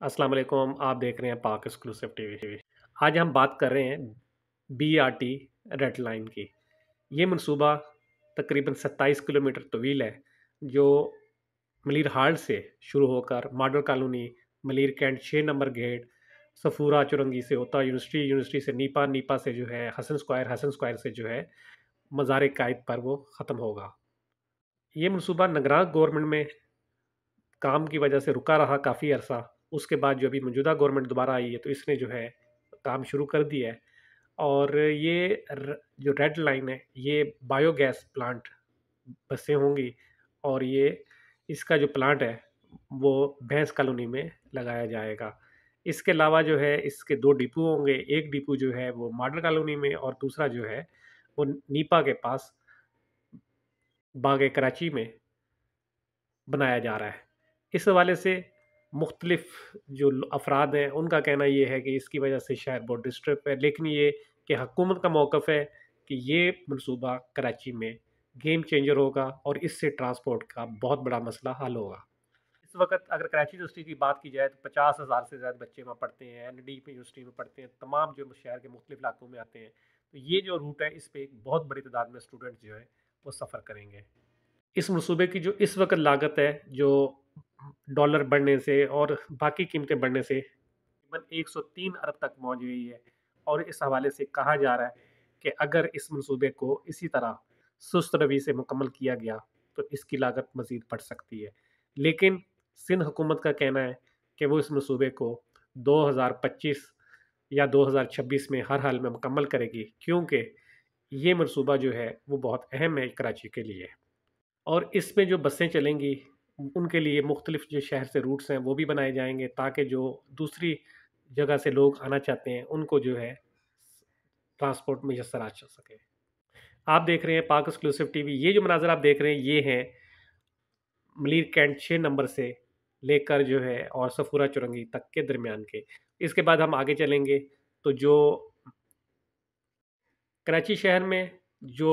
अस्सलाम वालेकुम। आप देख रहे हैं पाक एक्सक्लूसिव टीवी। आज हम बात कर रहे हैं बीआरटी रेड लाइन की। ये मनसूबा तकरीबन 27 किलोमीटर तवील है, जो मलिर हाल्ट से शुरू होकर model colony, Malir cantt 6 number gate, Safoora Chowrangi से होता यूनिवर्सिटी, यूनिवर्सिटी से नीपा, नीपा से जो है हसन स्क्वायर, हसन स्क्वायर से जो है मज़ार कायद पर वो ख़त्म होगा। ये मनसूबा निगरान गवर्नमेंट में काम की वजह से रुका रहा काफ़ी अरसा। उसके बाद जो अभी मौजूदा गवर्नमेंट दोबारा आई है, तो इसने जो है काम शुरू कर दिया है। और ये जो रेड लाइन है, ये बायोगैस प्लांट बसें होंगी। और ये इसका जो प्लांट है वो भैंस कॉलोनी में लगाया जाएगा। इसके अलावा जो है इसके दो डिपो होंगे। एक डिपो जो है वो मॉडल कॉलोनी में, और दूसरा जो है वो नीपा के पास बाग कराची में बनाया जा रहा है। इस हवाले से मुख्तलिफ जो अफराद हैं उनका कहना ये है कि इसकी वजह से शहर बहुत डिस्टर्ब है, लेकिन ये कि हुकूमत का मौक़िफ़ है कि ये मनसूबा कराची में गेम चेंजर होगा और इससे ट्रांसपोर्ट का बहुत बड़ा मसला हल होगा। इस वक्त अगर कराची यूनिवर्सिटी की बात की जाए तो 50,000 से ज़्यादा बच्चे वहाँ पढ़ते हैं, एनडी यूनिवर्सिटी में पढ़ते हैं, तमाम जो शहर के मुख्तलिफ इलाकों में आते हैं। तो ये जो रूट है, इस पर एक बहुत बड़ी तादाद में स्टूडेंट जो है वो सफ़र करेंगे। इस मनसूबे की जो इस वक्त लागत है, जो डॉलर बढ़ने से और बाकी कीमतें बढ़ने से तकरीबन 103 अरब तक पहुंच गई है। और इस हवाले से कहा जा रहा है कि अगर इस मनसूबे को इसी तरह सुस्त रवि से मुकम्मल किया गया तो इसकी लागत मज़ीद बढ़ सकती है। लेकिन सिंध हुकूमत का कहना है कि वो इस मनसूबे को 2025 या 2026 में हर हाल में मुकम्मल करेगी, क्योंकि ये मनसूबा जो है वो बहुत अहम है कराची के लिए। और इसमें जो बसें चलेंगी उनके लिए मुख्तलिफ जो शहर से रूट्स हैं वो भी बनाए जाएंगे, ताकि जो दूसरी जगह से लोग आना चाहते हैं उनको जो है ट्रांसपोर्ट मैसर आ सके। आप देख रहे हैं पाक एक्सक्लूसिव टीवी। ये जो मनाजर आप देख रहे हैं ये हैं मलिर कैंट 6 नंबर से लेकर जो है और सफूरा चुरंगी तक के दरमियान के। इसके बाद हम आगे चलेंगे तो जो कराची शहर में जो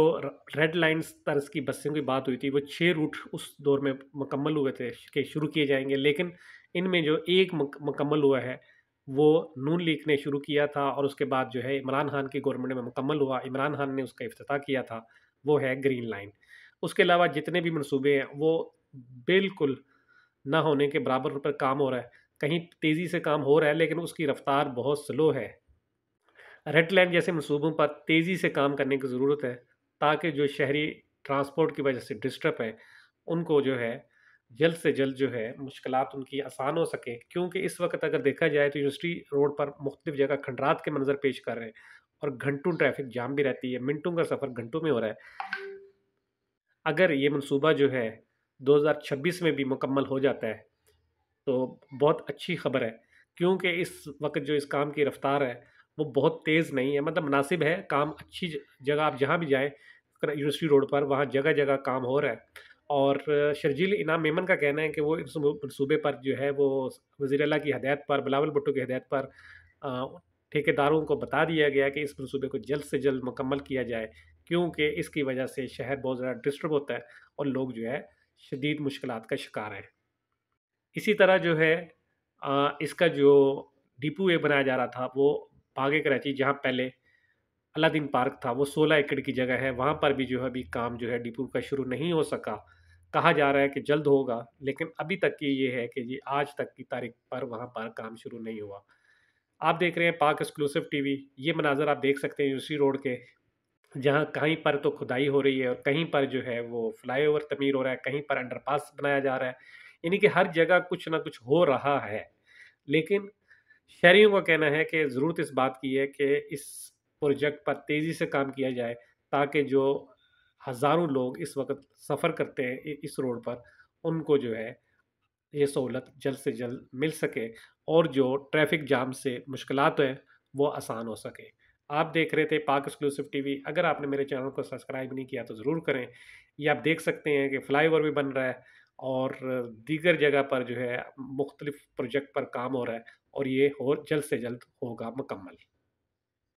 रेड लाइन्स तर्ज की बसों की बात हुई थी, वो 6 रूट उस दौर में मुकम्मल हुए थे कि शुरू किए जाएंगे। लेकिन इनमें जो एक मुकम्मल हुआ है वो नून लीग ने शुरू किया था, और उसके बाद जो है इमरान खान की गवर्नमेंट में मुकम्मल हुआ। इमरान खान ने उसका इफ्तिताह किया था, वो है ग्रीन लाइन। उसके अलावा जितने भी मनसूबे हैं वो बिल्कुल ना होने के बराबर पर काम हो रहा है। कहीं तेज़ी से काम हो रहा है, लेकिन उसकी रफ्तार बहुत स्लो है। रेड लाइन जैसे मनसूबों पर तेज़ी से काम करने की ज़रूरत है, ताकि जो शहरी ट्रांसपोर्ट की वजह से डिस्टर्ब है उनको जो है जल्द से जल्द जो है मुश्किलात उनकी आसान हो सके। क्योंकि इस वक्त अगर देखा जाए तो यूनिवर्सिटी रोड पर मुख्तलिफ जगह खंडरात के मंजर पेश कर रहे हैं, और घंटों ट्रैफिक जाम भी रहती है, मिनटों का सफ़र घंटों में हो रहा है। अगर ये मनसूबा जो है 2026 में भी मुकम्मल हो जाता है तो बहुत अच्छी खबर है, क्योंकि इस वक्त जो इस काम की रफ्तार है वो बहुत तेज़ नहीं है, मतलब मुनासिब है। काम अच्छी जगह आप जहाँ भी जाएँ यूनिवर्सिटी रोड पर, वहाँ जगह जगह काम हो रहा है। और शर्जील इनाम मेमन का कहना है कि वो इस मनसूबे पर जो है वो वज़ीर आला की हदायत पर, बिलावल भुट्टो की हदायत पर ठेकेदारों को बता दिया गया कि इस मनसूबे को जल्द से जल्द मुकम्मल किया जाए, क्योंकि इसकी वजह से शहर बहुत ज़्यादा डिस्टर्ब होता है और लोग जो है शदीद मुश्किलात का शिकार हैं। इसी तरह जो है इसका जो डिपो एक बनाया जा रहा था वो बागे कराची, जहाँ पहले अलादीन पार्क था, वो 16 एकड़ की जगह है। वहाँ पर भी जो है अभी काम जो है डिपो का शुरू नहीं हो सका। कहा जा रहा है कि जल्द होगा, लेकिन अभी तक की ये है कि जी आज तक की तारीख पर वहाँ पर काम शुरू नहीं हुआ। आप देख रहे हैं पाक एक्सक्लूसिव टीवी। ये मनाज़र आप देख सकते हैं यूसी रोड के, जहाँ कहीं पर तो खुदाई हो रही है और कहीं पर जो है वो फ्लाईओवर तमीर हो रहा है, कहीं पर अंडरपास बनाया जा रहा है। यानी कि हर जगह कुछ ना कुछ हो रहा है। लेकिन शहरियों का कहना है कि ज़रूरत इस बात की है कि इस प्रोजेक्ट पर तेज़ी से काम किया जाए, ताकि जो हज़ारों लोग इस वक्त सफ़र करते हैं इस रोड पर, उनको जो है ये सहूलत जल्द से जल्द मिल सके, और जो ट्रैफ़िक जाम से मुश्किलात हैं वो आसान हो सके। आप देख रहे थे पाक एक्सक्लूसिव टीवी। अगर आपने मेरे चैनल को सब्सक्राइब नहीं किया तो ज़रूर करें। ये आप देख सकते हैं कि फ्लाईओवर भी बन रहा है, और दीगर जगह पर जो है मुख्तलिफ प्रोजेक्ट पर काम हो रहा है, और ये हो जल्द से जल्द होगा मुकम्मल।